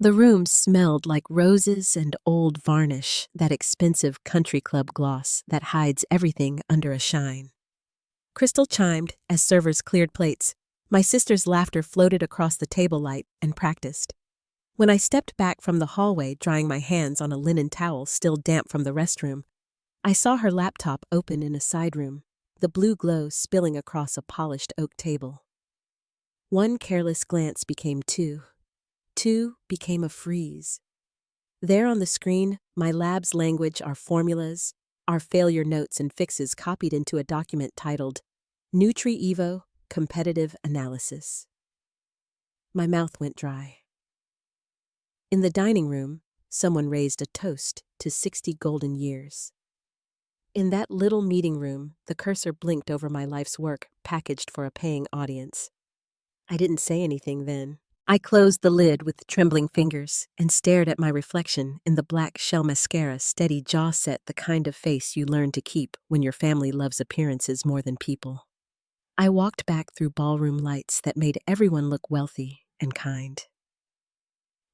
The room smelled like roses and old varnish, that expensive country club gloss that hides everything under a shine. Crystal chimed as servers cleared plates. My sister's laughter floated across the table light and practiced. When I stepped back from the hallway, drying my hands on a linen towel still damp from the restroom, I saw her laptop open in a side room, the blue glow spilling across a polished oak table. One careless glance became two. Two became a freeze. There on the screen, my lab's language, our formulas, our failure notes and fixes copied into a document titled Nutri-Evo Competitive Analysis. My mouth went dry. In the dining room, someone raised a toast to 60 golden years. In that little meeting room, the cursor blinked over my life's work, packaged for a paying audience. I didn't say anything then. I closed the lid with trembling fingers and stared at my reflection in the black shell mascara, steady jaw set, the kind of face you learn to keep when your family loves appearances more than people. I walked back through ballroom lights that made everyone look wealthy and kind.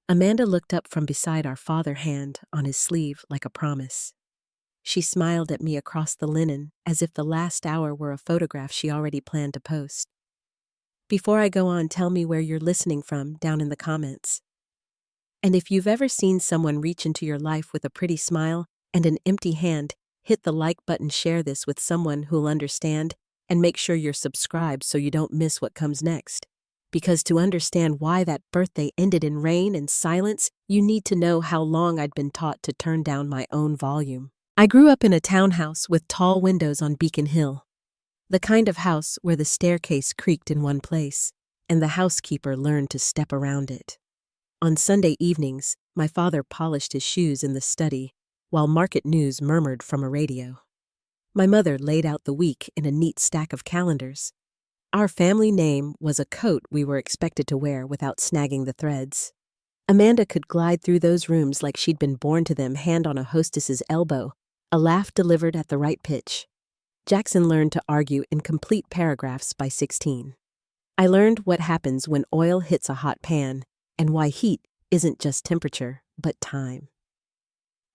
Amanda looked up from beside our father, hand on his sleeve like a promise. She smiled at me across the linen as if the last hour were a photograph she already planned to post. Before I go on, tell me where you're listening from down in the comments. And if you've ever seen someone reach into your life with a pretty smile and an empty hand, hit the like button, share this with someone who'll understand, and make sure you're subscribed so you don't miss what comes next. Because to understand why that birthday ended in rain and silence, you need to know how long I'd been taught to turn down my own volume. I grew up in a townhouse with tall windows on Beacon Hill. The kind of house where the staircase creaked in one place, and the housekeeper learned to step around it. On Sunday evenings, my father polished his shoes in the study, while market news murmured from a radio. My mother laid out the week in a neat stack of calendars. Our family name was a coat we were expected to wear without snagging the threads. Amanda could glide through those rooms like she'd been born to them, hand on a hostess's elbow, a laugh delivered at the right pitch. Jackson learned to argue in complete paragraphs by 16. I learned what happens when oil hits a hot pan and why heat isn't just temperature, but time.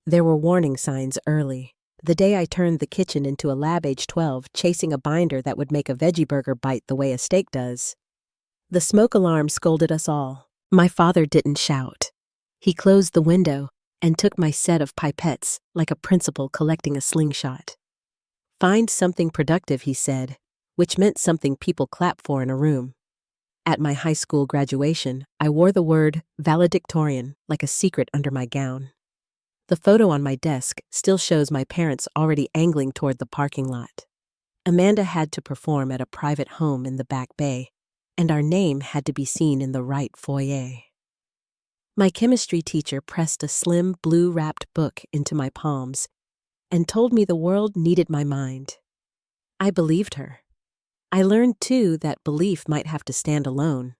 There were warning signs early. The day I turned the kitchen into a lab age 12, chasing a binder that would make a veggie burger bite the way a steak does. The smoke alarm scolded us all. My father didn't shout. He closed the window and took my set of pipettes like a principal collecting a slingshot. Find something productive, he said, which meant something people clap for in a room. At my high school graduation, I wore the word valedictorian like a secret under my gown. The photo on my desk still shows my parents already angling toward the parking lot. Amanda had to perform at a private home in the Back Bay, and our name had to be seen in the right foyer. My chemistry teacher pressed a slim blue-wrapped book into my palms and told me the world needed my mind. I believed her. I learned, too, that belief might have to stand alone.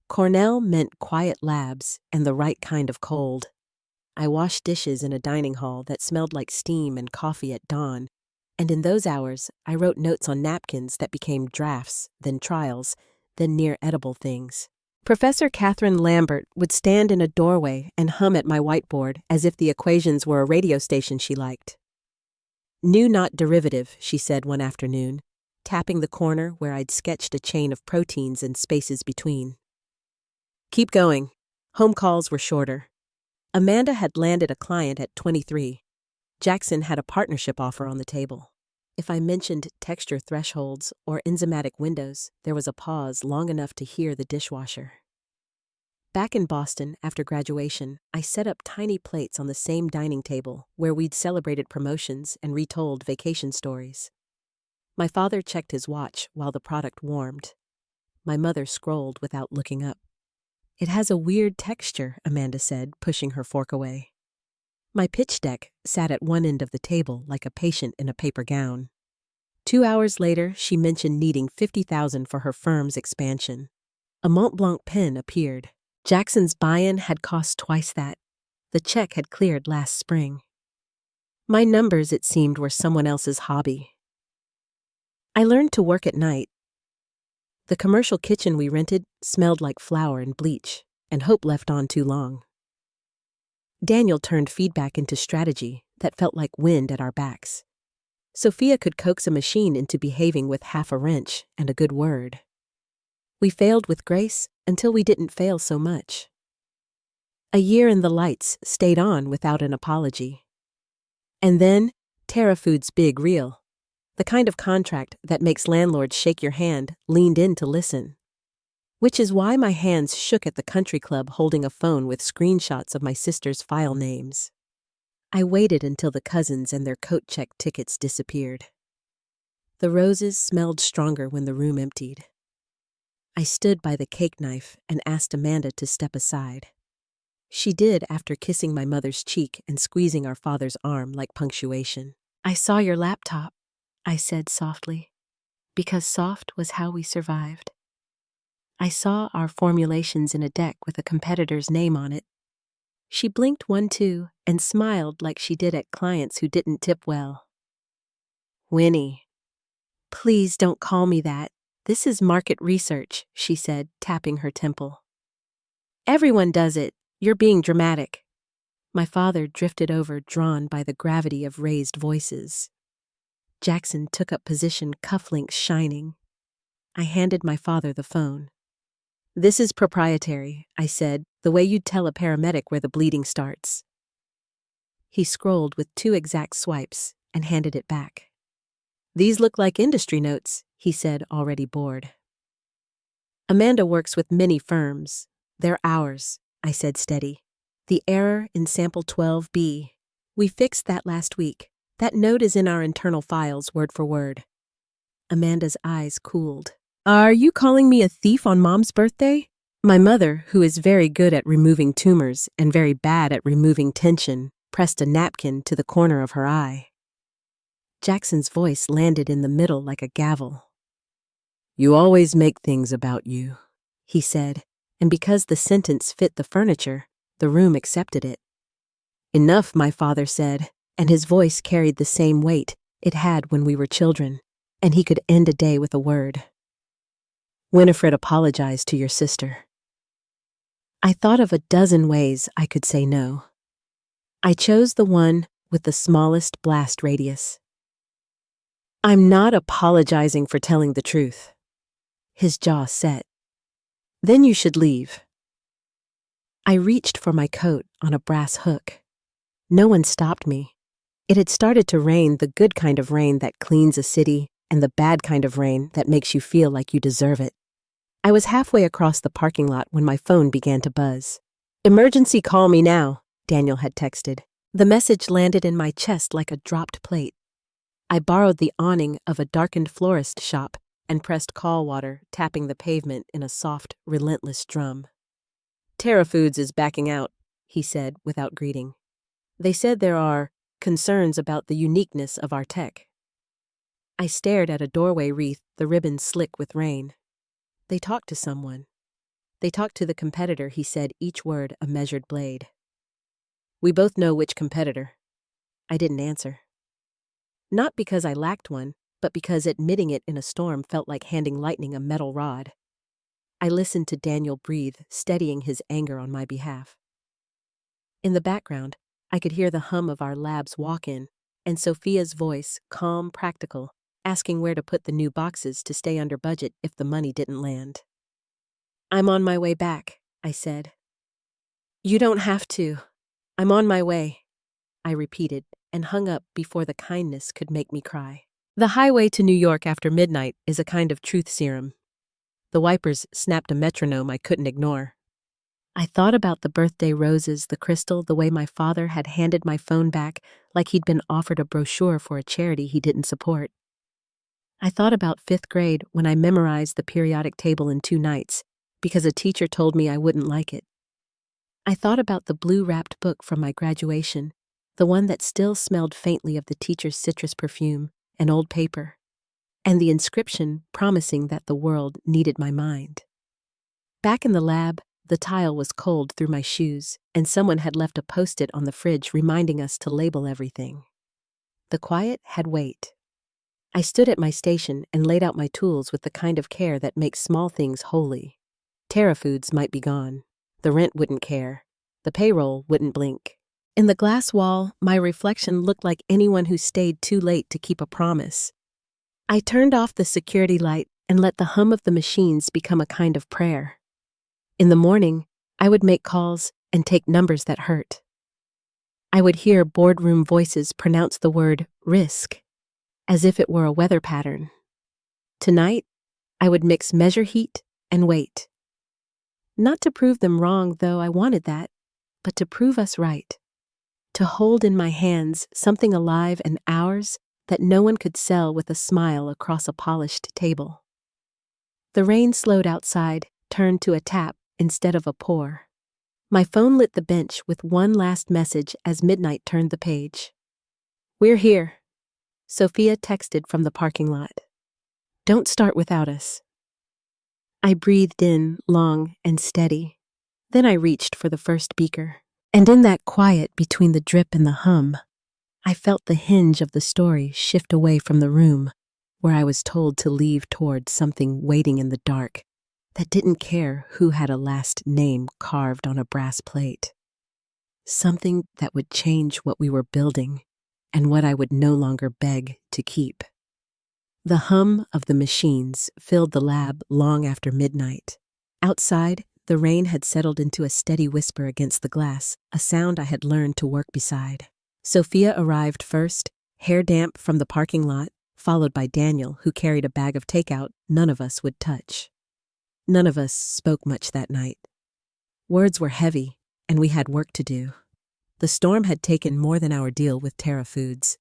Cornell meant quiet labs and the right kind of cold. I washed dishes in a dining hall that smelled like steam and coffee at dawn, and in those hours I wrote notes on napkins that became drafts, then trials, then near-edible things. Professor Catherine Lambert would stand in a doorway and hum at my whiteboard as if the equations were a radio station she liked. "New not derivative," she said one afternoon, tapping the corner where I'd sketched a chain of proteins and spaces between. "Keep going." Home calls were shorter. Amanda had landed a client at 23. Jackson had a partnership offer on the table. If I mentioned texture thresholds or enzymatic windows, there was a pause long enough to hear the dishwasher. Back in Boston, after graduation, I set up tiny plates on the same dining table where we'd celebrated promotions and retold vacation stories. My father checked his watch while the product warmed. My mother scrolled without looking up. "It has a weird texture," Amanda said, pushing her fork away. My pitch deck sat at one end of the table like a patient in a paper gown. 2 hours later, she mentioned needing $50,000 for her firm's expansion. A Mont Blanc pen appeared. Jackson's buy-in had cost twice that. The check had cleared last spring. My numbers, it seemed, were someone else's hobby. I learned to work at night. The commercial kitchen we rented smelled like flour and bleach, and hope left on too long. Daniel turned feedback into strategy that felt like wind at our backs. Sophia could coax a machine into behaving with half a wrench and a good word. We failed with grace until we didn't fail so much. A year in the lights stayed on without an apology. And then, Terra Foods' big reel, the kind of contract that makes landlords shake your hand, leaned in to listen. Which is why my hands shook at the country club holding a phone with screenshots of my sister's file names. I waited until the cousins and their coat check tickets disappeared. The roses smelled stronger when the room emptied. I stood by the cake knife and asked Amanda to step aside. She did after kissing my mother's cheek and squeezing our father's arm like punctuation. "I saw your laptop," I said softly, because soft was how we survived. I saw our formulations in a deck with a competitor's name on it. She blinked one too and smiled like she did at clients who didn't tip well. "Winnie." "Please don't call me that. This is market research," she said, tapping her temple. "Everyone does it. You're being dramatic." My father drifted over, drawn by the gravity of raised voices. Jackson took up position, cufflinks shining. I handed my father the phone. "This is proprietary," I said, "the way you'd tell a paramedic where the bleeding starts." He scrolled with 2 exact swipes and handed it back. "These look like industry notes," he said, already bored. "Amanda works with many firms. They're ours," I said steady. "The error in sample 12B. We fixed that last week. That note is in our internal files, word for word." Amanda's eyes cooled. "Are you calling me a thief on Mom's birthday?" My mother, who is very good at removing tumors and very bad at removing tension, pressed a napkin to the corner of her eye. Jackson's voice landed in the middle like a gavel. "You always make things about you," he said, and because the sentence fit the furniture, the room accepted it. "Enough," my father said, and his voice carried the same weight it had when we were children, and he could end a day with a word. "Winifred apologized to your sister." I thought of a dozen ways I could say no. I chose the one with the smallest blast radius. "I'm not apologizing for telling the truth." His jaw set. "Then you should leave." I reached for my coat on a brass hook. No one stopped me. It had started to rain, the good kind of rain that cleans a city, and the bad kind of rain that makes you feel like you deserve it. I was halfway across the parking lot when my phone began to buzz. "Emergency, call me now," Daniel had texted. The message landed in my chest like a dropped plate. I borrowed the awning of a darkened florist shop and pressed call water, tapping the pavement in a soft, relentless drum. "Terra Foods is backing out," he said without greeting. "They said there are concerns about the uniqueness of our tech." I stared at a doorway wreath, the ribbon slick with rain. They talked to someone. They talked to the competitor, he said, each word a measured blade. "We both know which competitor." I didn't answer. Not because I lacked one, but because admitting it in a storm felt like handing lightning a metal rod. I listened to Daniel breathe, steadying his anger on my behalf. In the background, I could hear the hum of our lab's walk-in, and Sophia's voice, calm, practical, asking where to put the new boxes to stay under budget if the money didn't land. "I'm on my way back," I said. "You don't have to. I'm on my way," I repeated, and hung up before the kindness could make me cry. The highway to New York after midnight is a kind of truth serum. The wipers snapped a metronome I couldn't ignore. I thought about the birthday roses, the crystal, the way my father had handed my phone back like he'd been offered a brochure for a charity he didn't support. I thought about 5th grade when I memorized the periodic table in 2 nights because a teacher told me I wouldn't like it. I thought about the blue-wrapped book from my graduation, the one that still smelled faintly of the teacher's citrus perfume and old paper, and the inscription promising that the world needed my mind. Back in the lab, the tile was cold through my shoes, and someone had left a post-it on the fridge reminding us to label everything. The quiet had weight. I stood at my station and laid out my tools with the kind of care that makes small things holy. Terra Foods might be gone. The rent wouldn't care. The payroll wouldn't blink. In the glass wall, my reflection looked like anyone who stayed too late to keep a promise. I turned off the security light and let the hum of the machines become a kind of prayer. In the morning, I would make calls and take numbers that hurt. I would hear boardroom voices pronounce the word risk, as if it were a weather pattern. Tonight, I would mix measure heat and wait. Not to prove them wrong, though I wanted that, but to prove us right. To hold in my hands something alive and ours that no one could sell with a smile across a polished table. The rain slowed outside, turned to a tap instead of a pour. My phone lit the bench with one last message as midnight turned the page. "We're here," Sophia texted from the parking lot. "Don't start without us." I breathed in, long and steady. Then I reached for the first beaker. And in that quiet between the drip and the hum, I felt the hinge of the story shift away from the room where I was told to leave towards something waiting in the dark that didn't care who had a last name carved on a brass plate. Something that would change what we were building and what I would no longer beg to keep. The hum of the machines filled the lab long after midnight. Outside, the rain had settled into a steady whisper against the glass, a sound I had learned to work beside. Sophia arrived first, hair damp from the parking lot, followed by Daniel, who carried a bag of takeout none of us would touch. None of us spoke much that night. Words were heavy, and we had work to do. The storm had taken more than our deal with Terra Foods.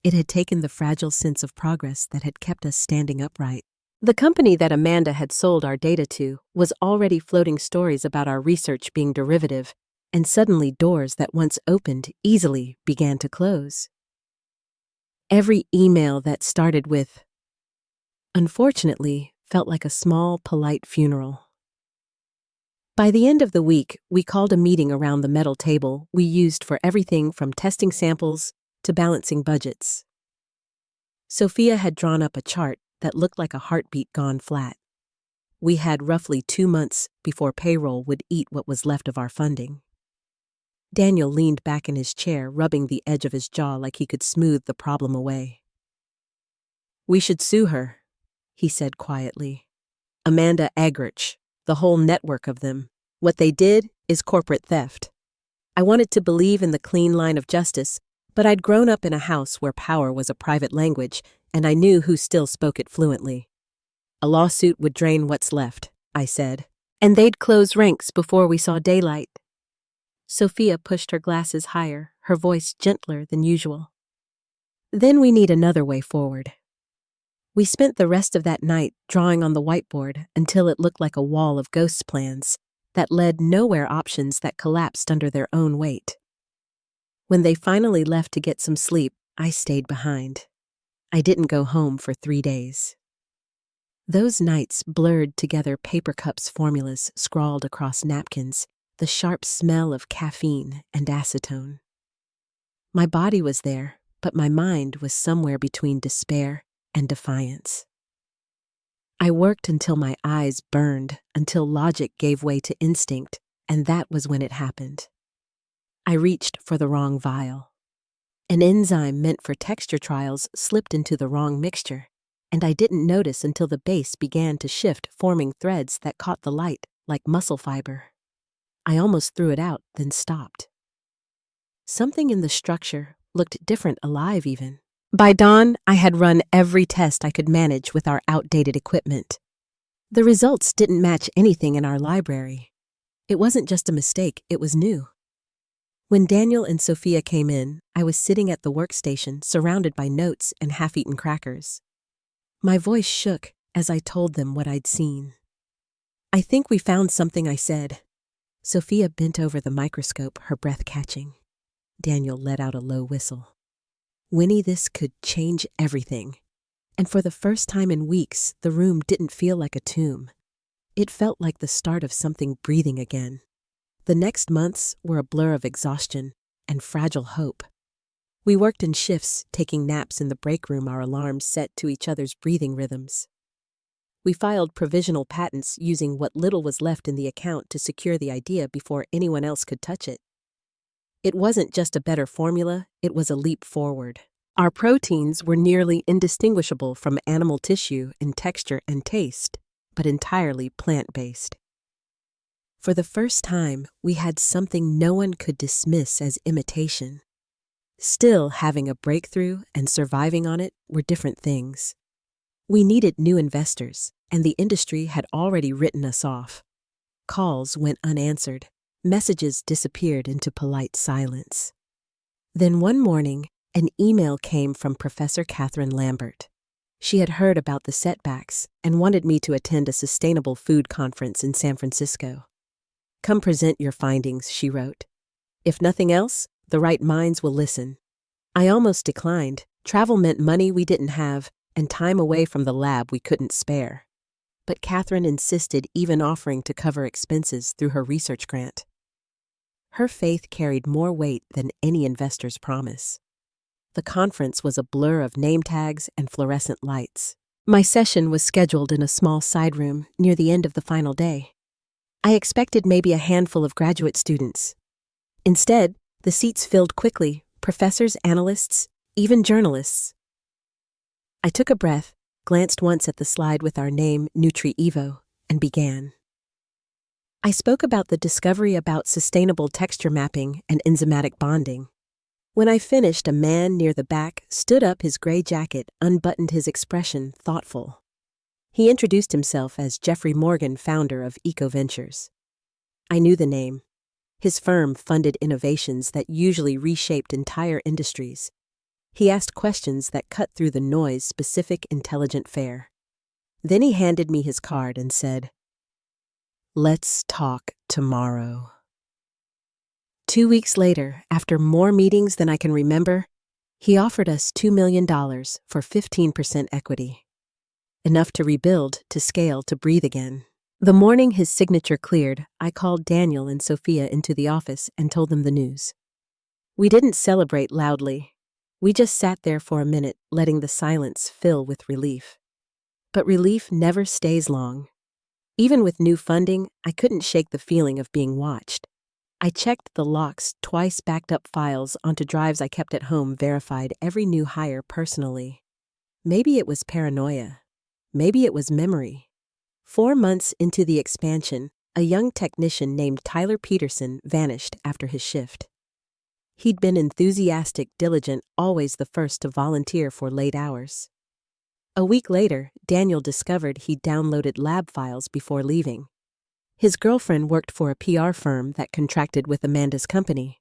It had taken the fragile sense of progress that had kept us standing upright. The company that Amanda had sold our data to was already floating stories about our research being derivative, and suddenly doors that once opened easily began to close. Every email that started with "unfortunately" felt like a small, polite funeral. By the end of the week, we called a meeting around the metal table we used for everything from testing samples to balancing budgets. Sophia had drawn up a chart that looked like a heartbeat gone flat. We had roughly 2 months before payroll would eat what was left of our funding. Daniel leaned back in his chair, rubbing the edge of his jaw like he could smooth the problem away. "We should sue her," he said quietly. "Amanda Agrich, the whole network of them. What they did is corporate theft." I wanted to believe in the clean line of justice, but I'd grown up in a house where power was a private language, and I knew who still spoke it fluently. "A lawsuit would drain what's left," I said, "and they'd close ranks before we saw daylight." Sophia pushed her glasses higher, her voice gentler than usual. "Then we need another way forward." We spent the rest of that night drawing on the whiteboard until it looked like a wall of ghost plans that led nowhere, options that collapsed under their own weight. When they finally left to get some sleep, I stayed behind. I didn't go home for 3 days. Those nights blurred together paper cups formulas scrawled across napkins, the sharp smell of caffeine and acetone. My body was there, but my mind was somewhere between despair and defiance. I worked until my eyes burned, until logic gave way to instinct, and that was when it happened. I reached for the wrong vial. An enzyme meant for texture trials slipped into the wrong mixture, and I didn't notice until the base began to shift, forming threads that caught the light like muscle fiber. I almost threw it out, then stopped. Something in the structure looked different, alive even. By dawn, I had run every test I could manage with our outdated equipment. The results didn't match anything in our library. It wasn't just a mistake, it was new. When Daniel and Sophia came in, I was sitting at the workstation, surrounded by notes and half-eaten crackers. My voice shook as I told them what I'd seen. "I think we found something," I said. Sophia bent over the microscope, her breath catching. Daniel let out a low whistle. "Winnie, this could change everything." And for the first time in weeks, the room didn't feel like a tomb. It felt like the start of something breathing again. The next months were a blur of exhaustion and fragile hope. We worked in shifts, taking naps in the break room, our alarms set to each other's breathing rhythms. We filed provisional patents using what little was left in the account to secure the idea before anyone else could touch it. It wasn't just a better formula, it was a leap forward. Our proteins were nearly indistinguishable from animal tissue in texture and taste, but entirely plant-based. For the first time, we had something no one could dismiss as imitation. Still, having a breakthrough and surviving on it were different things. We needed new investors, and the industry had already written us off. Calls went unanswered. Messages disappeared into polite silence. Then one morning, an email came from Professor Catherine Lambert. She had heard about the setbacks and wanted me to attend a sustainable food conference in San Francisco. "Come present your findings," she wrote. "If nothing else, the right minds will listen." I almost declined. Travel meant money we didn't have and time away from the lab we couldn't spare. But Catherine insisted, even offering to cover expenses through her research grant. Her faith carried more weight than any investor's promise. The conference was a blur of name tags and fluorescent lights. My session was scheduled in a small side room near the end of the final day. I expected maybe a handful of graduate students. Instead, the seats filled quickly, professors, analysts, even journalists. I took a breath, glanced once at the slide with our name, Nutri-Evo, and began. I spoke about the discovery about sustainable texture mapping and enzymatic bonding. When I finished, a man near the back stood up, his gray jacket, unbuttoned, his expression thoughtful. He introduced himself as Jeffrey Morgan, founder of Eco Ventures. I knew the name. His firm funded innovations that usually reshaped entire industries. He asked questions that cut through the noise, specific, intelligent fare. Then he handed me his card and said, "Let's talk tomorrow." 2 weeks later, after more meetings than I can remember, he offered us $2 million for 15% equity. Enough to rebuild, to scale, to breathe again. The morning his signature cleared, I called Daniel and Sophia into the office and told them the news. We didn't celebrate loudly. We just sat there for a minute, letting the silence fill with relief. But relief never stays long. Even with new funding, I couldn't shake the feeling of being watched. I checked the locks twice, backed up files onto drives I kept at home, verified every new hire personally. Maybe it was paranoia. Maybe it was memory. 4 months into the expansion, a young technician named Tyler Peterson vanished after his shift. He'd been enthusiastic, diligent, always the first to volunteer for late hours. A week later, Daniel discovered he'd downloaded lab files before leaving. His girlfriend worked for a PR firm that contracted with Amanda's company.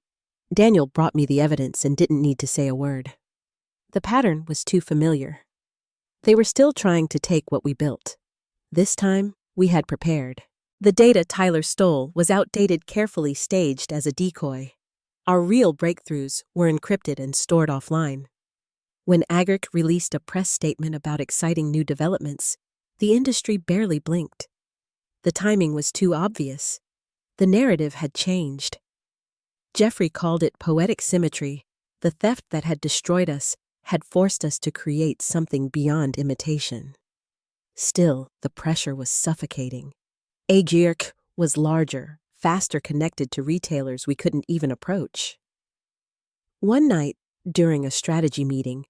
Daniel brought me the evidence and didn't need to say a word. The pattern was too familiar. They were still trying to take what we built. This time, we had prepared. The data Tyler stole was outdated, carefully staged as a decoy. Our real breakthroughs were encrypted and stored offline. When Agric released a press statement about exciting new developments, the industry barely blinked. The timing was too obvious. The narrative had changed. Jeffrey called it poetic symmetry. The theft that had destroyed us had forced us to create something beyond imitation. Still, the pressure was suffocating. Agric was larger, faster, connected to retailers we couldn't even approach. One night, during a strategy meeting,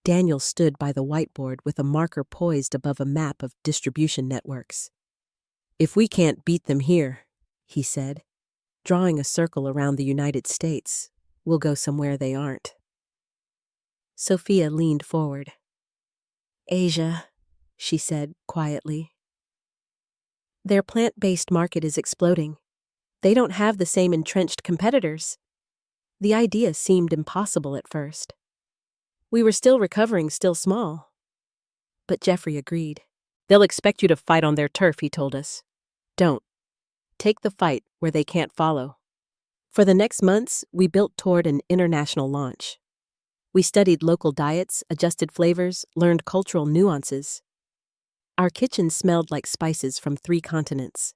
Daniel stood by the whiteboard with a marker poised above a map of distribution networks. "If we can't beat them here," he said, drawing a circle around the United States, "we'll go somewhere they aren't." Sophia leaned forward. "Asia," she said quietly. "Their plant-based market is exploding. They don't have the same entrenched competitors." The idea seemed impossible at first. We were still recovering, still small. But Jeffrey agreed. "They'll expect you to fight on their turf," he told us. "Don't. Take the fight where they can't follow." For the next months, we built toward an international launch. We studied local diets, adjusted flavors, learned cultural nuances. Our kitchen smelled like spices from 3 continents.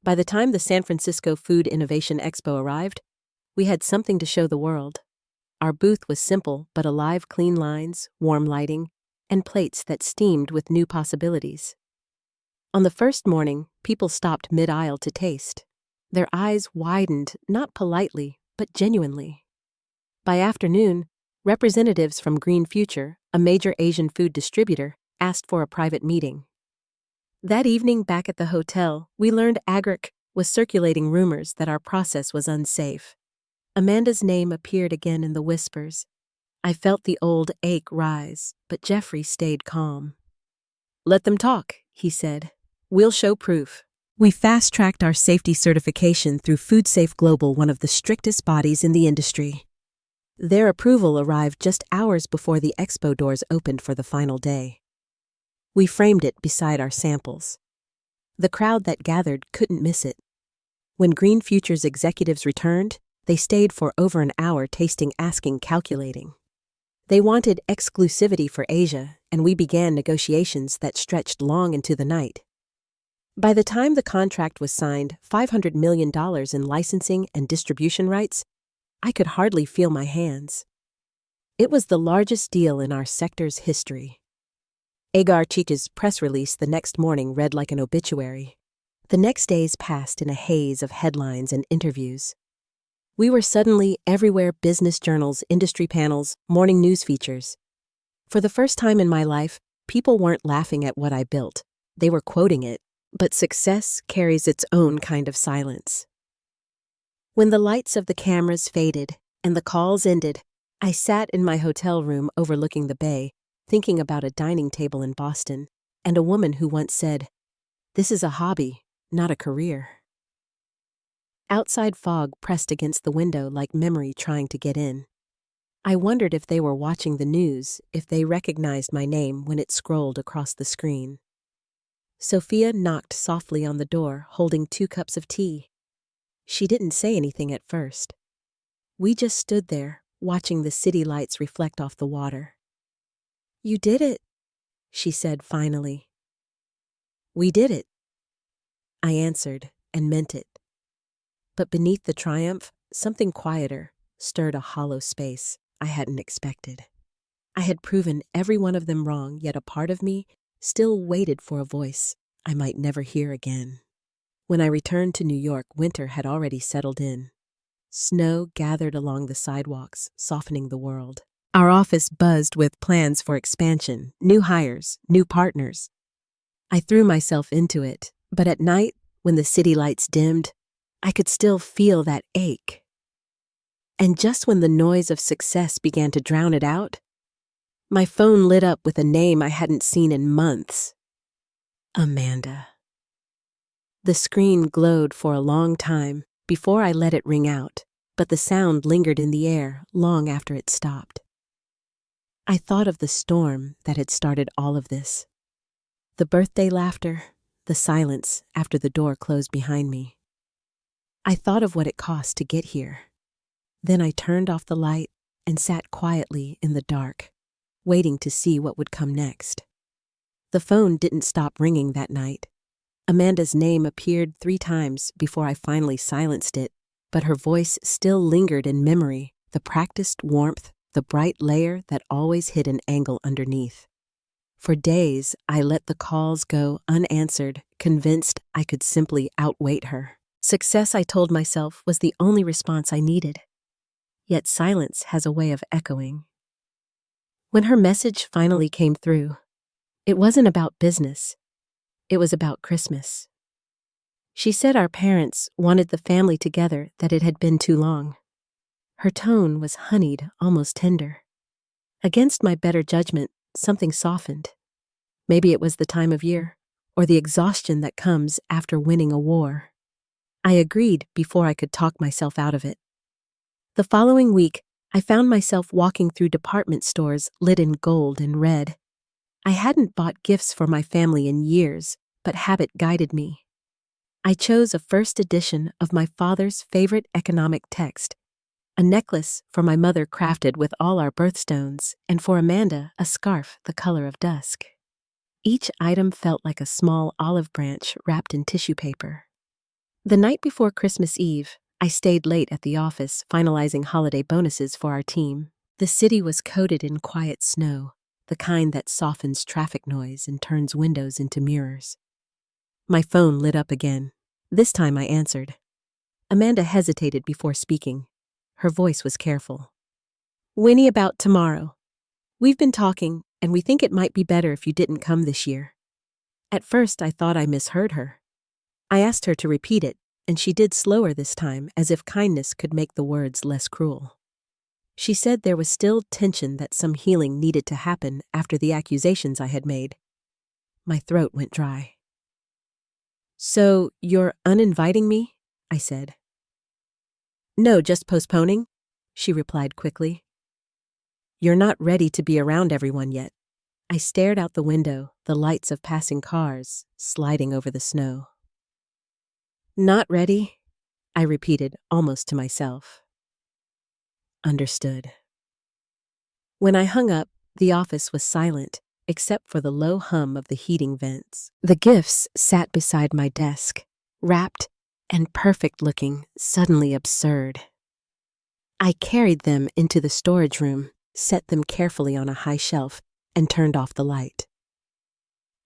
By the time the San Francisco Food Innovation Expo arrived, we had something to show the world. Our booth was simple but alive, clean lines, warm lighting, and plates that steamed with new possibilities. On the first morning, people stopped mid-aisle to taste. Their eyes widened, not politely, but genuinely. By afternoon, representatives from Green Future, a major Asian food distributor, asked for a private meeting. That evening back at the hotel, we learned Agric was circulating rumors that our process was unsafe. Amanda's name appeared again in the whispers. I felt the old ache rise, but Jeffrey stayed calm. "Let them talk," he said. "We'll show proof." We fast-tracked our safety certification through FoodSafe Global, one of the strictest bodies in the industry. Their approval arrived just hours before the expo doors opened for the final day. We framed it beside our samples. The crowd that gathered couldn't miss it. When Green Future's executives returned, they stayed for over an hour tasting, asking, calculating. They wanted exclusivity for Asia, and we began negotiations that stretched long into the night. By the time the contract was signed, $500 million in licensing and distribution rights, I could hardly feel my hands. It was the largest deal in our sector's history. Agar Chicha's press release the next morning read like an obituary. The next days passed in a haze of headlines and interviews. We were suddenly everywhere: business journals, industry panels, morning news features. For the first time in my life, people weren't laughing at what I built. They were quoting it. But success carries its own kind of silence. When the lights of the cameras faded and the calls ended, I sat in my hotel room overlooking the bay, thinking about a dining table in Boston and a woman who once said, "This is a hobby, not a career." Outside fog pressed against the window like memory trying to get in. I wondered if they were watching the news, if they recognized my name when it scrolled across the screen. Sophia knocked softly on the door, holding 2 cups of tea. She didn't say anything at first. We just stood there, watching the city lights reflect off the water. "You did it," she said finally. "We did it," I answered, and meant it. But beneath the triumph, something quieter stirred a hollow space I hadn't expected. I had proven every one of them wrong, yet a part of me still waited for a voice I might never hear again. When I returned to New York, winter had already settled in. Snow gathered along the sidewalks, softening the world. Our office buzzed with plans for expansion, new hires, new partners. I threw myself into it, but at night, when the city lights dimmed, I could still feel that ache. And just when the noise of success began to drown it out, my phone lit up with a name I hadn't seen in months. Amanda. The screen glowed for a long time before I let it ring out, but the sound lingered in the air long after it stopped. I thought of the storm that had started all of this. The birthday laughter, the silence after the door closed behind me. I thought of what it cost to get here. Then I turned off the light and sat quietly in the dark, waiting to see what would come next. The phone didn't stop ringing that night. Amanda's name appeared 3 times before I finally silenced it, but her voice still lingered in memory, the practiced warmth, the bright layer that always hid an angle underneath. For days, I let the calls go unanswered, convinced I could simply outwait her. Success, I told myself, was the only response I needed. Yet silence has a way of echoing. When her message finally came through, it wasn't about business. It was about Christmas. She said our parents wanted the family together, that it had been too long. Her tone was honeyed, almost tender. Against my better judgment, something softened. Maybe it was the time of year, or the exhaustion that comes after winning a war. I agreed before I could talk myself out of it. The following week, I found myself walking through department stores lit in gold and red. I hadn't bought gifts for my family in years, but habit guided me. I chose a first edition of my father's favorite economic text, a necklace for my mother crafted with all our birthstones, and for Amanda, a scarf the color of dusk. Each item felt like a small olive branch wrapped in tissue paper. The night before Christmas Eve, I stayed late at the office, finalizing holiday bonuses for our team. The city was coated in quiet snow, the kind that softens traffic noise and turns windows into mirrors. My phone lit up again. This time I answered. Amanda hesitated before speaking. Her voice was careful. "Winnie, about tomorrow. We've been talking, and we think it might be better if you didn't come this year." At first, I thought I misheard her. I asked her to repeat it, and she did slower this time, as if kindness could make the words less cruel. She said there was still tension, that some healing needed to happen after the accusations I had made. My throat went dry. "So, you're uninviting me?" I said. "No, just postponing," she replied quickly. "You're not ready to be around everyone yet." I stared out the window, the lights of passing cars sliding over the snow. "Not ready," I repeated almost to myself. Understood. When I hung up, the office was silent, except for the low hum of the heating vents. The gifts sat beside my desk, wrapped and perfect-looking, suddenly absurd. I carried them into the storage room, set them carefully on a high shelf, and turned off the light.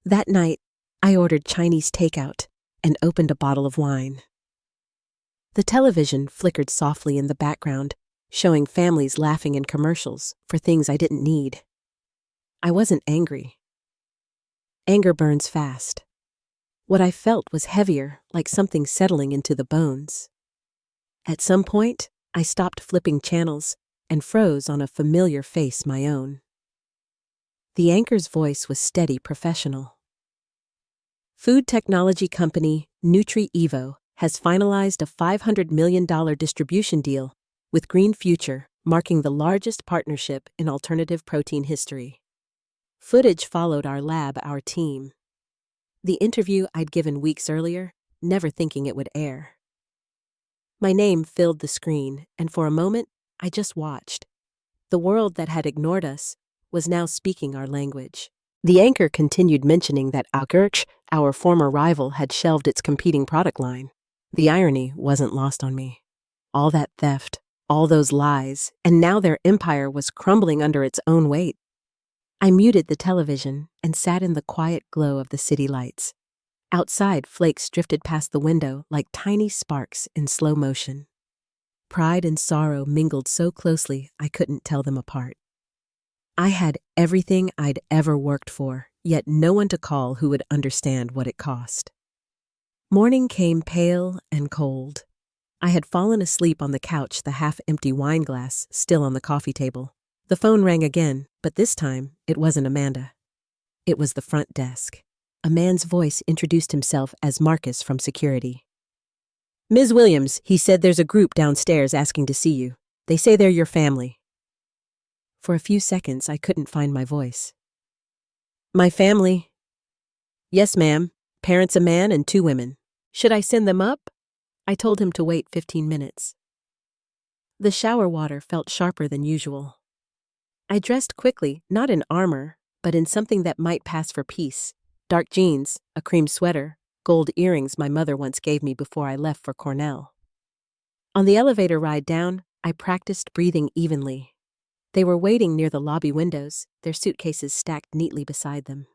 That night, I ordered Chinese takeout and opened a bottle of wine. The television flickered softly in the background, showing families laughing in commercials for things I didn't need. I wasn't angry. Anger burns fast. What I felt was heavier, like something settling into the bones. At some point, I stopped flipping channels and froze on a familiar face, my own. The anchor's voice was steady, professional. Food technology company Nutri-Evo has finalized a $500 million distribution deal with Green Future, marking the largest partnership in alternative protein history. Footage followed our team. The interview I'd given weeks earlier, never thinking it would air. My name filled the screen, and for a moment, I just watched. The world that had ignored us was now speaking our language. The anchor continued mentioning that our former rival, had shelved its competing product line. The irony wasn't lost on me. All that theft, all those lies, and now their empire was crumbling under its own weight. I muted the television and sat in the quiet glow of the city lights. Outside, flakes drifted past the window like tiny sparks in slow motion. Pride and sorrow mingled so closely I couldn't tell them apart. I had everything I'd ever worked for, yet no one to call who would understand what it cost. Morning came pale and cold. I had fallen asleep on the couch, the half-empty wine glass still on the coffee table. The phone rang again, but this time it wasn't Amanda. It was the front desk. A man's voice introduced himself as Marcus from security. "Ms. Williams," he said, "there's a group downstairs asking to see you. They say they're your family." For a few seconds, I couldn't find my voice. "My family?" "Yes, ma'am. Parents, a man and 2 women. Should I send them up?" I told him to wait 15 minutes. The shower water felt sharper than usual. I dressed quickly, not in armor, but in something that might pass for peace. Dark jeans, a cream sweater, gold earrings my mother once gave me before I left for Cornell. On the elevator ride down, I practiced breathing evenly. They were waiting near the lobby windows, their suitcases stacked neatly beside them.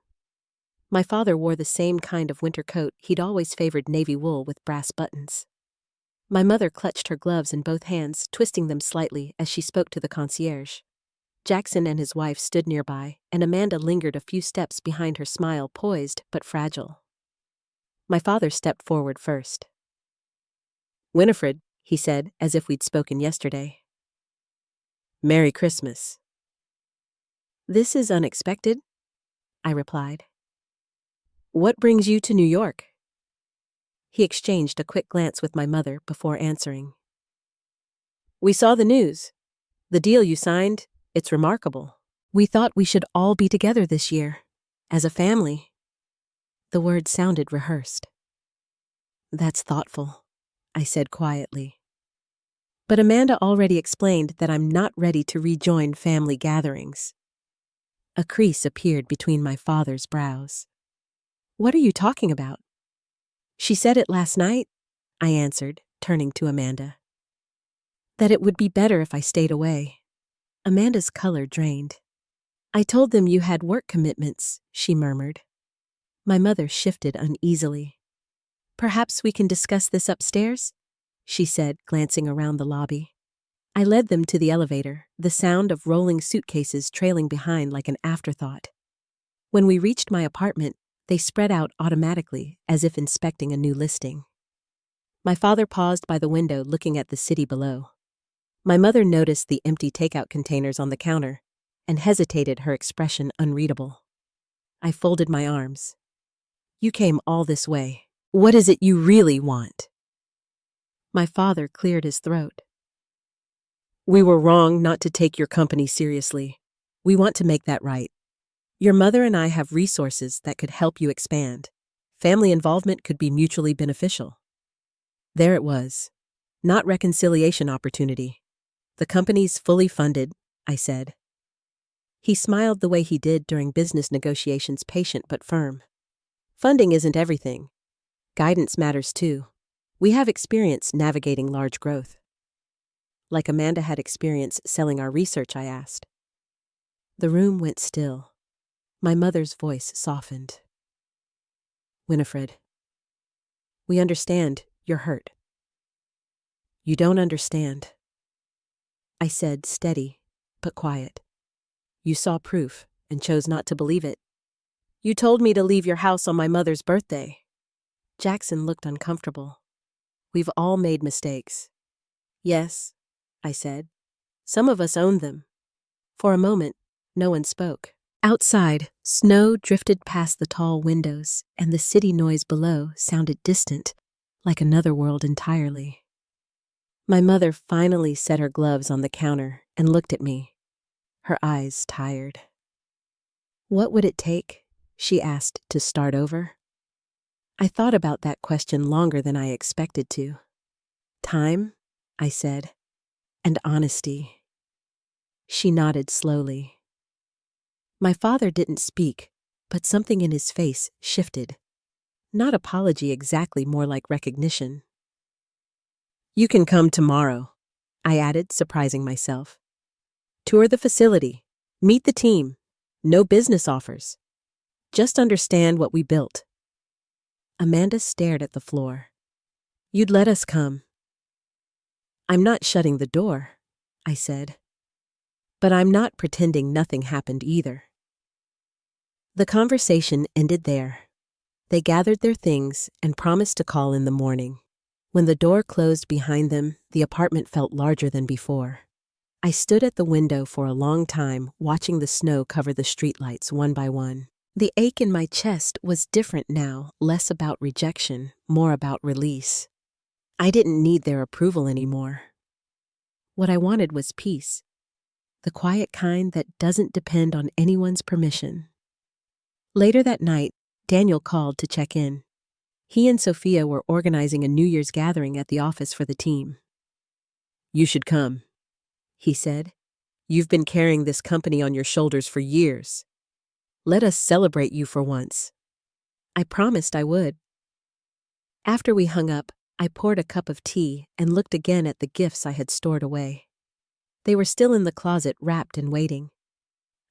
My father wore the same kind of winter coat. He'd always favored navy wool with brass buttons. My mother clutched her gloves in both hands, twisting them slightly as she spoke to the concierge. Jackson and his wife stood nearby, and Amanda lingered a few steps behind her, smile poised but fragile. My father stepped forward first. "Winifred," he said, as if we'd spoken yesterday. "Merry Christmas." "This is unexpected," I replied. "What brings you to New York?" He exchanged a quick glance with my mother before answering. "We saw the news. The deal you signed, it's remarkable. We thought we should all be together this year, as a family." The words sounded rehearsed. "That's thoughtful," I said quietly. But Amanda already explained that I'm not ready to rejoin family gatherings. A crease appeared between my father's brows. "What are you talking about?" "She said it last night," I answered, turning to Amanda. "That it would be better if I stayed away." Amanda's color drained. "I told them you had work commitments," she murmured. My mother shifted uneasily. "Perhaps we can discuss this upstairs?" she said, glancing around the lobby. I led them to the elevator, the sound of rolling suitcases trailing behind like an afterthought. When we reached my apartment, they spread out automatically, as if inspecting a new listing. My father paused by the window looking at the city below. My mother noticed the empty takeout containers on the counter and hesitated, her expression unreadable. I folded my arms. You came all this way. What is it you really want? My father cleared his throat. We were wrong not to take your company seriously. We want to make that right. Your mother and I have resources that could help you expand. Family involvement could be mutually beneficial. There it was. Not reconciliation opportunity. The company's fully funded, I said. He smiled the way he did during business negotiations, patient but firm. Funding isn't everything. Guidance matters too. We have experience navigating large growth. Like Amanda had experience selling our research, I asked. The room went still. My mother's voice softened. Winifred, we understand you're hurt. You don't understand. I said, steady, but quiet. You saw proof and chose not to believe it. You told me to leave your house on my mother's birthday. Jackson looked uncomfortable. We've all made mistakes. Yes, I said. Some of us owned them. For a moment, no one spoke. Outside, snow drifted past the tall windows, and the city noise below sounded distant, like another world entirely. My mother finally set her gloves on the counter and looked at me, her eyes tired. What would it take, she asked, to start over? I thought about that question longer than I expected to. Time, I said, and honesty. She nodded slowly. My father didn't speak, but something in his face shifted. Not apology exactly, more like recognition. You can come tomorrow, I added, surprising myself. Tour the facility, meet the team, no business offers. Just understand what we built. Amanda stared at the floor. You'd let us come. I'm not shutting the door, I said. But I'm not pretending nothing happened either. The conversation ended there. They gathered their things and promised to call in the morning. When the door closed behind them, the apartment felt larger than before. I stood at the window for a long time, watching the snow cover the streetlights one by one. The ache in my chest was different now, less about rejection, more about release. I didn't need their approval anymore. What I wanted was peace, the quiet kind that doesn't depend on anyone's permission. Later that night, Daniel called to check in. He and Sophia were organizing a New Year's gathering at the office for the team. You should come, he said. You've been carrying this company on your shoulders for years. Let us celebrate you for once. I promised I would. After we hung up, I poured a cup of tea and looked again at the gifts I had stored away. They were still in the closet, wrapped and waiting.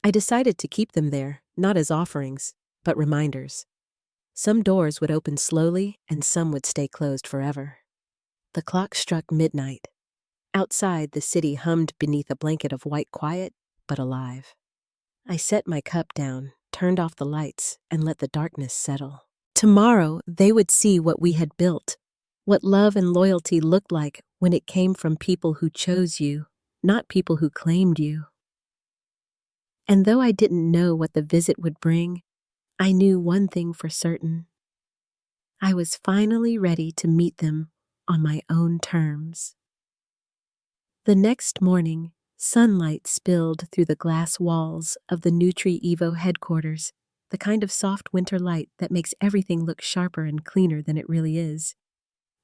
I decided to keep them there, not as offerings, but reminders. Some doors would open slowly and some would stay closed forever. The clock struck midnight. Outside, the city hummed beneath a blanket of white quiet, but alive. I set my cup down, turned off the lights, and let the darkness settle. Tomorrow, they would see what we had built, what love and loyalty looked like when it came from people who chose you, not people who claimed you. And though I didn't know what the visit would bring, I knew one thing for certain. I was finally ready to meet them on my own terms. The next morning, sunlight spilled through the glass walls of the Nutri Evo headquarters, the kind of soft winter light that makes everything look sharper and cleaner than it really is.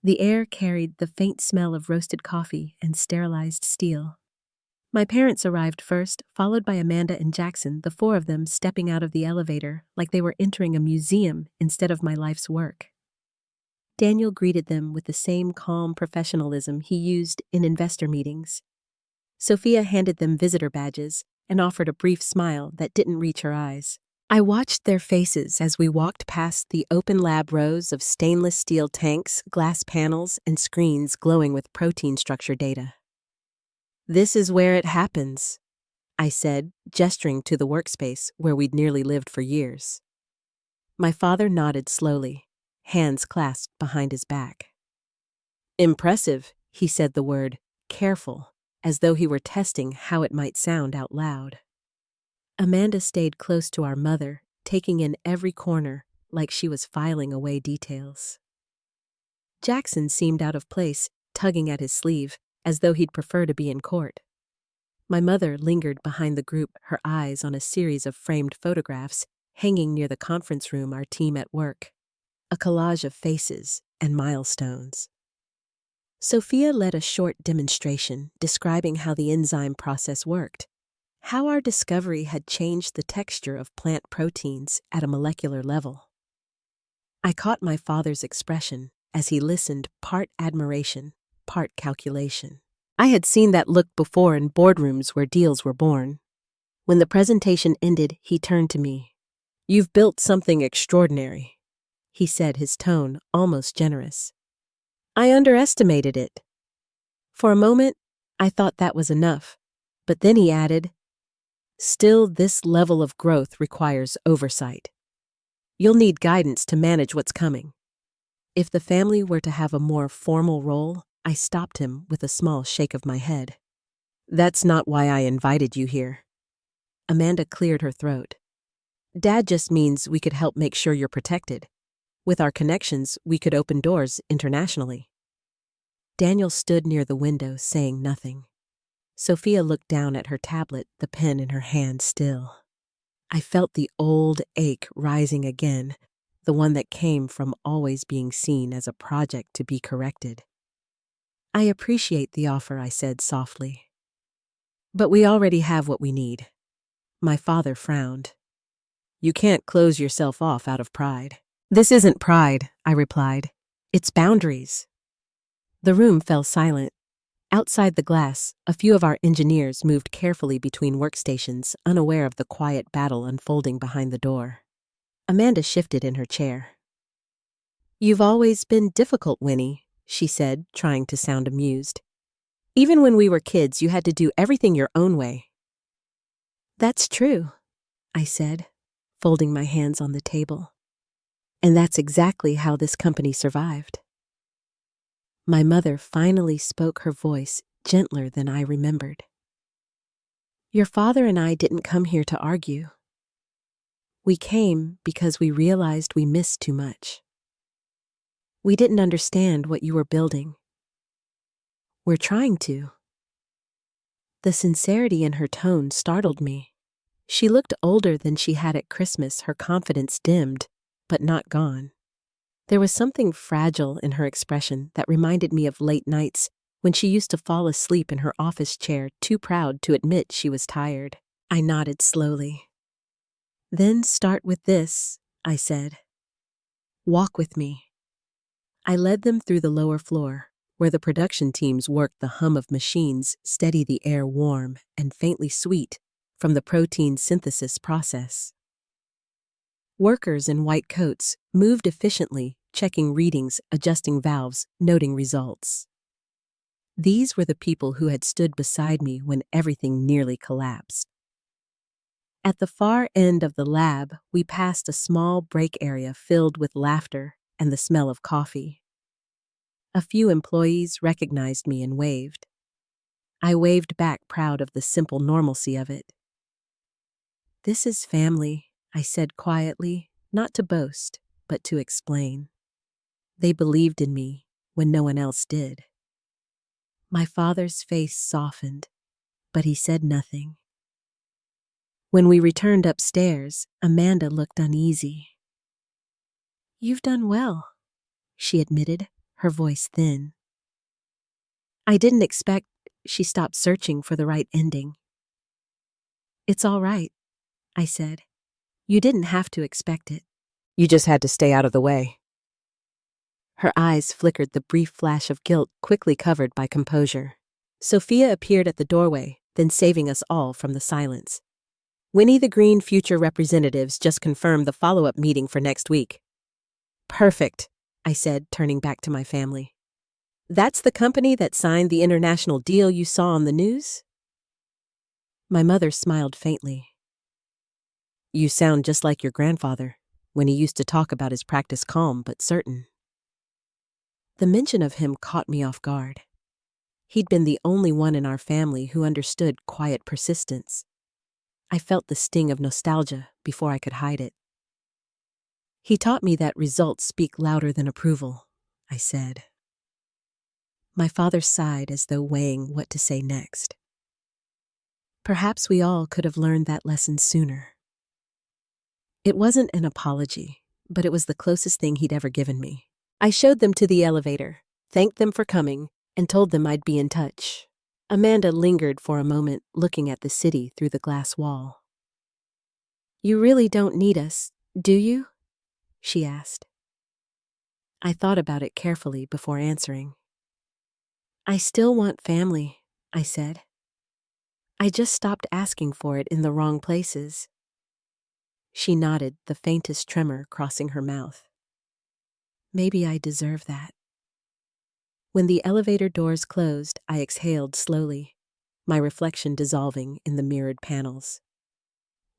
The air carried the faint smell of roasted coffee and sterilized steel. My parents arrived first, followed by Amanda and Jackson, the four of them stepping out of the elevator like they were entering a museum instead of my life's work. Daniel greeted them with the same calm professionalism he used in investor meetings. Sophia handed them visitor badges and offered a brief smile that didn't reach her eyes. I watched their faces as we walked past the open lab rows of stainless steel tanks, glass panels, and screens glowing with protein structure data. This is where it happens, I said, gesturing to the workspace where we'd nearly lived for years. My father nodded slowly, hands clasped behind his back. Impressive, he said the word, careful, as though he were testing how it might sound out loud. Amanda stayed close to our mother, taking in every corner like she was filing away details. Jackson seemed out of place, tugging at his sleeve, as though he'd prefer to be in court. My mother lingered behind the group, her eyes on a series of framed photographs hanging near the conference room our team at work, a collage of faces and milestones. Sophia led a short demonstration describing how the enzyme process worked, how our discovery had changed the texture of plant proteins at a molecular level. I caught my father's expression as he listened, part admiration, part calculation. I had seen that look before in boardrooms where deals were born. When the presentation ended, he turned to me. "You've built something extraordinary," he said, his tone almost generous. I underestimated it. For a moment, I thought that was enough, but then he added, "Still, this level of growth requires oversight. You'll need guidance to manage what's coming." If the family were to have a more formal role, I stopped him with a small shake of my head. "That's not why I invited you here." Amanda cleared her throat. "Dad just means we could help make sure you're protected. With our connections, we could open doors internationally." Daniel stood near the window, saying nothing. Sophia looked down at her tablet, the pen in her hand still. I felt the old ache rising again, the one that came from always being seen as a project to be corrected. "I appreciate the offer," I said softly. "But we already have what we need." My father frowned. "You can't close yourself off out of pride." "This isn't pride," I replied. "It's boundaries." The room fell silent. Outside the glass, a few of our engineers moved carefully between workstations, unaware of the quiet battle unfolding behind the door. Amanda shifted in her chair. "You've always been difficult, Winnie," she said, trying to sound amused. "Even when we were kids, you had to do everything your own way." "That's true," I said, folding my hands on the table. "And that's exactly how this company survived." My mother finally spoke, her voice gentler than I remembered. "Your father and I didn't come here to argue. We came because we realized we missed too much. We didn't understand what you were building. We're trying to." The sincerity in her tone startled me. She looked older than she had at Christmas, her confidence dimmed, but not gone. There was something fragile in her expression that reminded me of late nights when she used to fall asleep in her office chair, too proud to admit she was tired. I nodded slowly. "Then start with this," I said. "Walk with me." I led them through the lower floor, where the production teams worked, the hum of machines steady the air warm and faintly sweet from the protein synthesis process. Workers in white coats moved efficiently, checking readings, adjusting valves, noting results. These were the people who had stood beside me when everything nearly collapsed. At the far end of the lab, we passed a small break area filled with laughter and the smell of coffee. A few employees recognized me and waved. I waved back, proud of the simple normalcy of it. "This is family," I said quietly, not to boast, but to explain. They believed in me when no one else did. My father's face softened, but he said nothing. When we returned upstairs, Amanda looked uneasy. "You've done well," she admitted, her voice thin. I didn't expect she stopped searching for the right ending. "It's all right," I said. "You didn't have to expect it. You just had to stay out of the way." Her eyes flickered, the brief flash of guilt quickly covered by composure. Sophia appeared at the doorway, then saving us all from the silence. "Winnie, the Green future representatives just confirmed the follow-up meeting for next week." "Perfect," I said, turning back to my family. That's the company that signed the international deal you saw on the news? My mother smiled faintly. You sound just like your grandfather, when he used to talk about his practice calm but certain. The mention of him caught me off guard. He'd been the only one in our family who understood quiet persistence. I felt the sting of nostalgia before I could hide it. He taught me that results speak louder than approval, I said. My father sighed as though weighing what to say next. Perhaps we all could have learned that lesson sooner. It wasn't an apology, but it was the closest thing he'd ever given me. I showed them to the elevator, thanked them for coming, and told them I'd be in touch. Amanda lingered for a moment, looking at the city through the glass wall. You really don't need us, do you? She asked. I thought about it carefully before answering. I still want family, I said. I just stopped asking for it in the wrong places. She nodded, the faintest tremor crossing her mouth. Maybe I deserve that. When the elevator doors closed, I exhaled slowly, my reflection dissolving in the mirrored panels.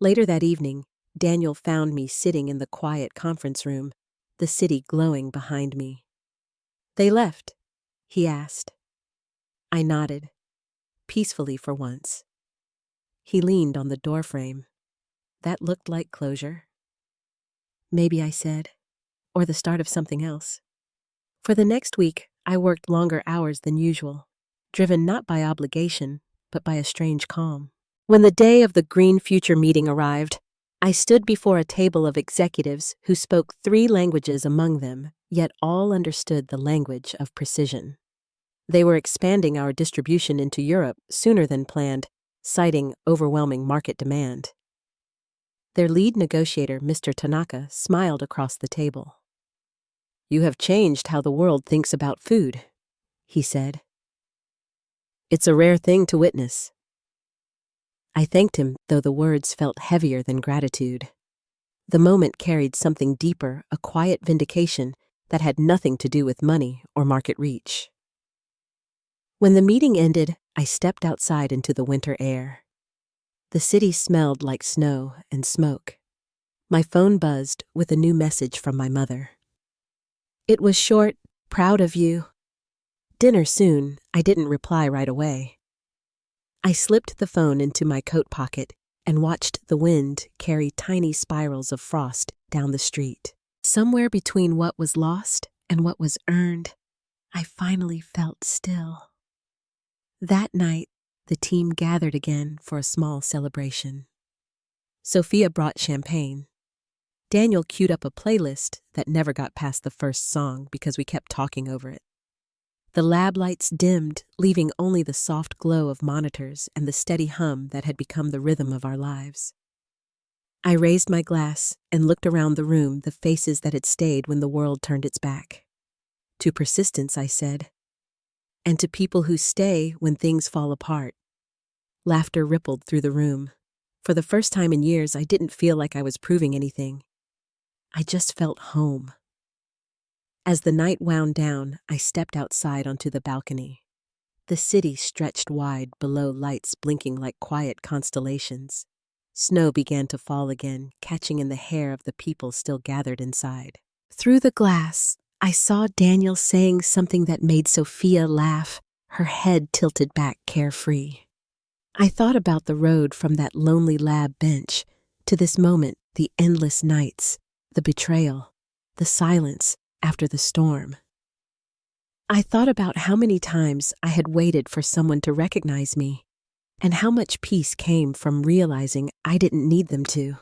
Later that evening, Daniel found me sitting in the quiet conference room, the city glowing behind me. They left, he asked. I nodded, peacefully for once. He leaned on the doorframe. That looked like closure. Maybe, I said, or the start of something else. For the next week, I worked longer hours than usual, driven not by obligation, but by a strange calm. When the day of the Green Future meeting arrived, I stood before a table of executives who spoke 3 languages among them, yet all understood the language of precision. They were expanding our distribution into Europe sooner than planned, citing overwhelming market demand. Their lead negotiator, Mr. Tanaka, smiled across the table. You have changed how the world thinks about food, he said. It's a rare thing to witness. I thanked him, though the words felt heavier than gratitude. The moment carried something deeper, a quiet vindication that had nothing to do with money or market reach. When the meeting ended, I stepped outside into the winter air. The city smelled like snow and smoke. My phone buzzed with a new message from my mother. It was short, proud of you. Dinner soon, I didn't reply right away. I slipped the phone into my coat pocket and watched the wind carry tiny spirals of frost down the street. Somewhere between what was lost and what was earned, I finally felt still. That night, the team gathered again for a small celebration. Sophia brought champagne. Daniel queued up a playlist that never got past the first song because we kept talking over it. The lab lights dimmed, leaving only the soft glow of monitors and the steady hum that had become the rhythm of our lives. I raised my glass and looked around the room, the faces that had stayed when the world turned its back. To persistence, I said, and to people who stay when things fall apart. Laughter rippled through the room. For the first time in years, I didn't feel like I was proving anything. I just felt home. As the night wound down, I stepped outside onto the balcony. The city stretched wide below, lights blinking like quiet constellations. Snow began to fall again, catching in the hair of the people still gathered inside. Through the glass, I saw Daniel saying something that made Sophia laugh, her head tilted back carefree. I thought about the road from that lonely lab bench to this moment, the endless nights, the betrayal, the silence after the storm. I thought about how many times I had waited for someone to recognize me, and how much peace came from realizing I didn't need them to.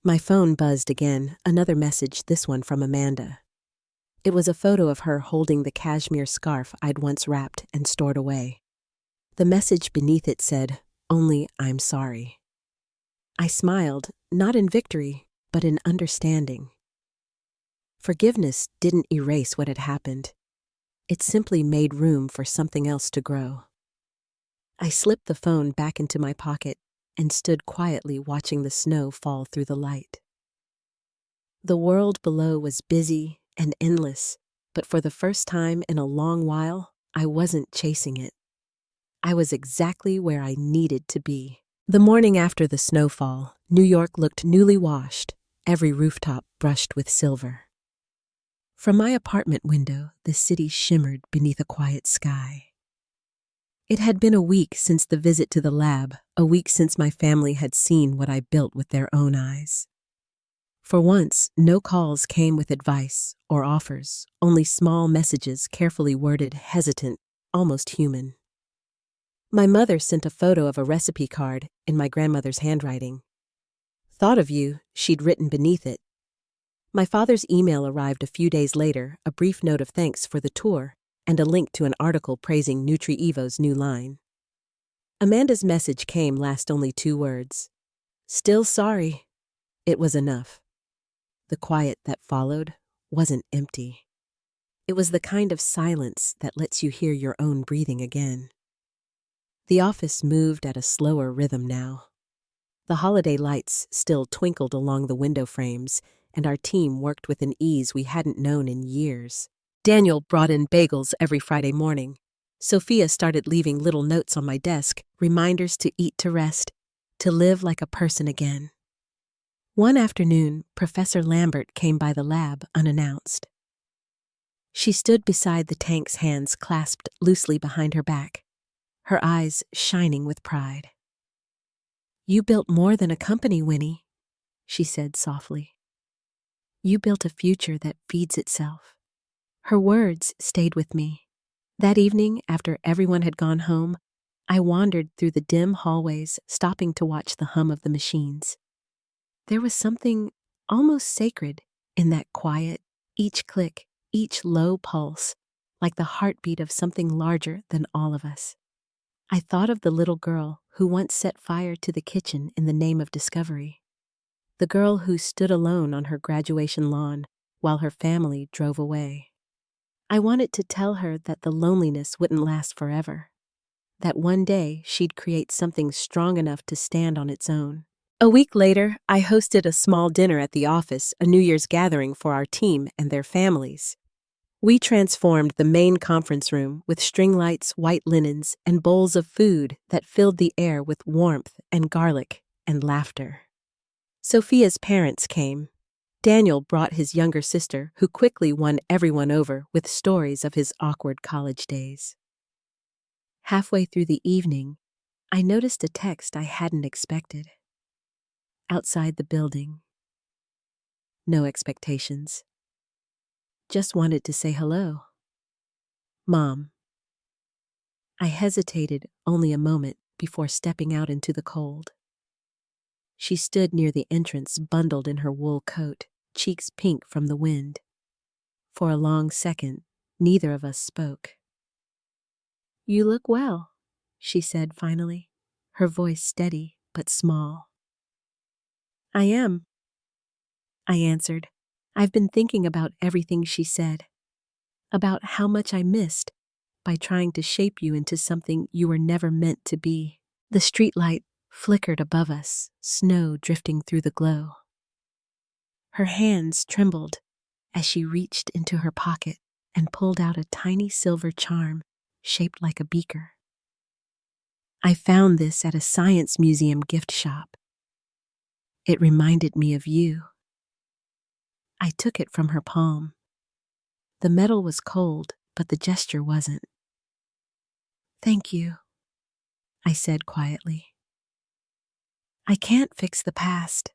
My phone buzzed again, another message, this one from Amanda. It was a photo of her holding the cashmere scarf I'd once wrapped and stored away. The message beneath it said, "Only I'm sorry." I smiled, not in victory, but in understanding. Forgiveness didn't erase what had happened. It simply made room for something else to grow. I slipped the phone back into my pocket and stood quietly watching the snow fall through the light. The world below was busy and endless, but for the first time in a long while, I wasn't chasing it. I was exactly where I needed to be. The morning after the snowfall, New York looked newly washed, every rooftop brushed with silver. From my apartment window, the city shimmered beneath a quiet sky. It had been a week since the visit to the lab, a week since my family had seen what I built with their own eyes. For once, no calls came with advice or offers, only small messages carefully worded, hesitant, almost human. My mother sent a photo of a recipe card in my grandmother's handwriting. "Thought of you," she'd written beneath it. My father's email arrived a few days later, a brief note of thanks for the tour, and a link to an article praising Nutri-Evo's new line. Amanda's message came last only 2 words. "Still sorry." It was enough. The quiet that followed wasn't empty. It was the kind of silence that lets you hear your own breathing again. The office moved at a slower rhythm now. The holiday lights still twinkled along the window frames, and our team worked with an ease we hadn't known in years. Daniel brought in bagels every Friday morning. Sophia started leaving little notes on my desk, reminders to eat to rest, to live like a person again. One afternoon, Professor Lambert came by the lab unannounced. She stood beside the tank's, hands clasped loosely behind her back, her eyes shining with pride. "You built more than a company, Winnie," she said softly. "You built a future that feeds itself." Her words stayed with me. That evening, after everyone had gone home, I wandered through the dim hallways, stopping to watch the hum of the machines. There was something almost sacred in that quiet, each click, each low pulse, like the heartbeat of something larger than all of us. I thought of the little girl who once set fire to the kitchen in the name of discovery. The girl who stood alone on her graduation lawn while her family drove away. I wanted to tell her that the loneliness wouldn't last forever, that one day she'd create something strong enough to stand on its own. A week later, I hosted a small dinner at the office, a New Year's gathering for our team and their families. We transformed the main conference room with string lights, white linens, and bowls of food that filled the air with warmth and garlic and laughter. Sophia's parents came. Daniel brought his younger sister, who quickly won everyone over with stories of his awkward college days. Halfway through the evening, I noticed a text I hadn't expected. Outside the building. No expectations. Just wanted to say hello. "Mom." I hesitated only a moment before stepping out into the cold. She stood near the entrance, bundled in her wool coat, cheeks pink from the wind. For a long second, neither of us spoke. "You look well," she said finally, her voice steady but small. "I am," I answered. I've been thinking about everything she said, about how much I missed by trying to shape you into something you were never meant to be. The streetlight flickered above us, snow drifting through the glow. Her hands trembled as she reached into her pocket and pulled out a tiny silver charm shaped like a beaker. "I found this at a science museum gift shop. It reminded me of you." I took it from her palm. The metal was cold, but the gesture wasn't. "Thank you," I said quietly. "I can't fix the past,"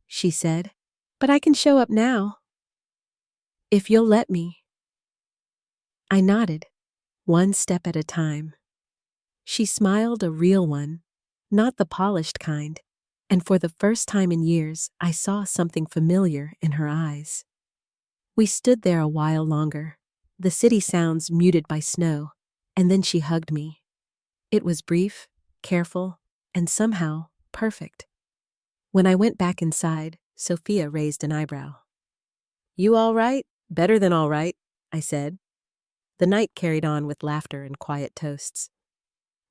she said, "but I can show up now. If you'll let me." I nodded, one step at a time. She smiled, a real one, not the polished kind, and for the first time in years, I saw something familiar in her eyes. We stood there a while longer, the city sounds muted by snow, and then she hugged me. It was brief, careful, and somehow perfect. When I went back inside, Sophia raised an eyebrow. "You all right? Better than all right," I said. The night carried on with laughter and quiet toasts.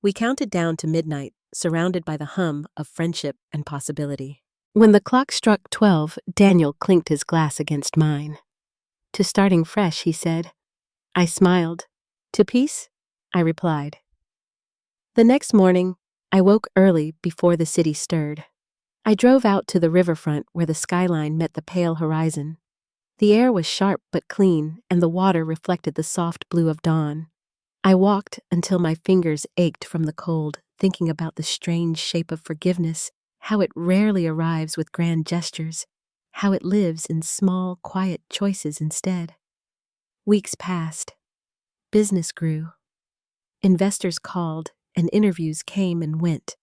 We counted down to midnight, surrounded by the hum of friendship and possibility. When the clock struck 12, Daniel clinked his glass against mine. To starting fresh, he said. I smiled. To peace? I replied. The next morning, I woke early before the city stirred. I drove out to the riverfront where the skyline met the pale horizon. The air was sharp but clean, and the water reflected the soft blue of dawn. I walked until my fingers ached from the cold, thinking about the strange shape of forgiveness, how it rarely arrives with grand gestures, how it lives in small, quiet choices instead. Weeks passed. Business grew. Investors called, and interviews came and went.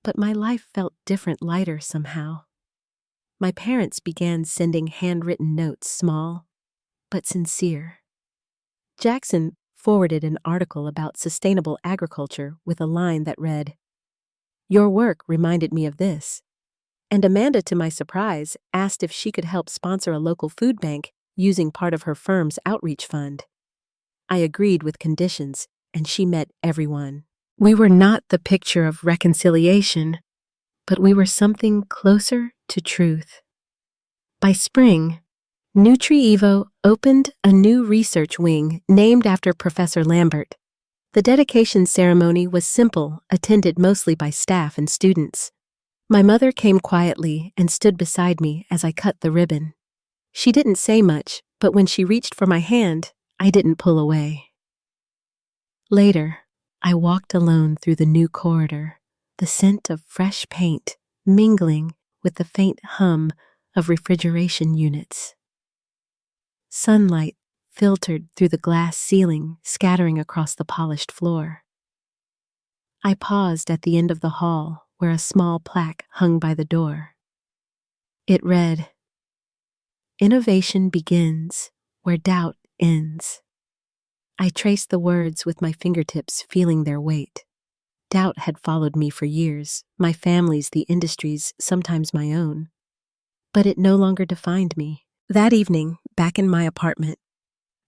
But my life felt different, lighter somehow. My parents began sending handwritten notes, small but sincere. Jackson forwarded an article about sustainable agriculture with a line that read, "Your work reminded me of this." And Amanda, to my surprise, asked if she could help sponsor a local food bank using part of her firm's outreach fund. I agreed with conditions, and she met everyone. We were not the picture of reconciliation, but we were something closer to truth. By spring, NutriEvo opened a new research wing named after Professor Lambert. The dedication ceremony was simple, attended mostly by staff and students. My mother came quietly and stood beside me as I cut the ribbon. She didn't say much, but when she reached for my hand, I didn't pull away. Later, I walked alone through the new corridor, the scent of fresh paint mingling with the faint hum of refrigeration units. Sunlight filtered through the glass ceiling, scattering across the polished floor. I paused at the end of the hall where a small plaque hung by the door. It read, "Innovation begins where doubt ends." I traced the words with my fingertips, feeling their weight. Doubt had followed me for years, my family's, the industry's, sometimes my own. But it no longer defined me. That evening, back in my apartment,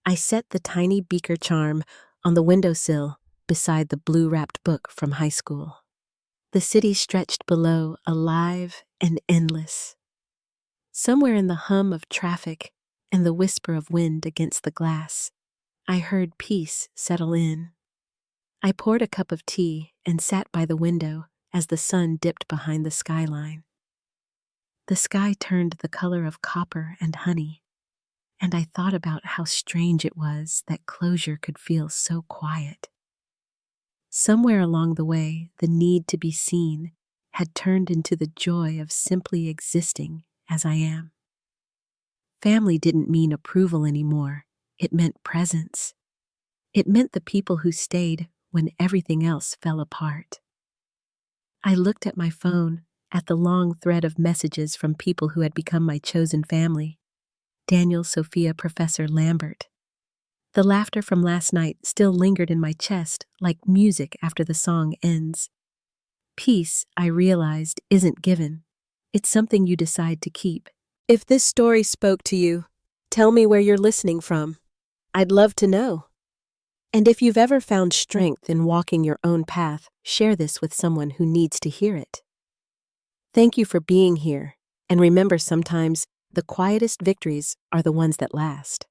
I set the tiny beaker charm on the windowsill beside the blue-wrapped book from high school. The city stretched below, alive and endless. Somewhere in the hum of traffic and the whisper of wind against the glass, I heard peace settle in. I poured a cup of tea and sat by the window as the sun dipped behind the skyline. The sky turned the color of copper and honey, and I thought about how strange it was that closure could feel so quiet. Somewhere along the way, the need to be seen had turned into the joy of simply existing as I am. Family didn't mean approval anymore. It meant presence. It meant the people who stayed when everything else fell apart. I looked at my phone, at the long thread of messages from people who had become my chosen family. Daniel, Sophia, Professor Lambert. The laughter from last night still lingered in my chest like music after the song ends. Peace, I realized, isn't given. It's something you decide to keep. If this story spoke to you, tell me where you're listening from. I'd love to know. And if you've ever found strength in walking your own path, share this with someone who needs to hear it. Thank you for being here, and remember, sometimes the quietest victories are the ones that last.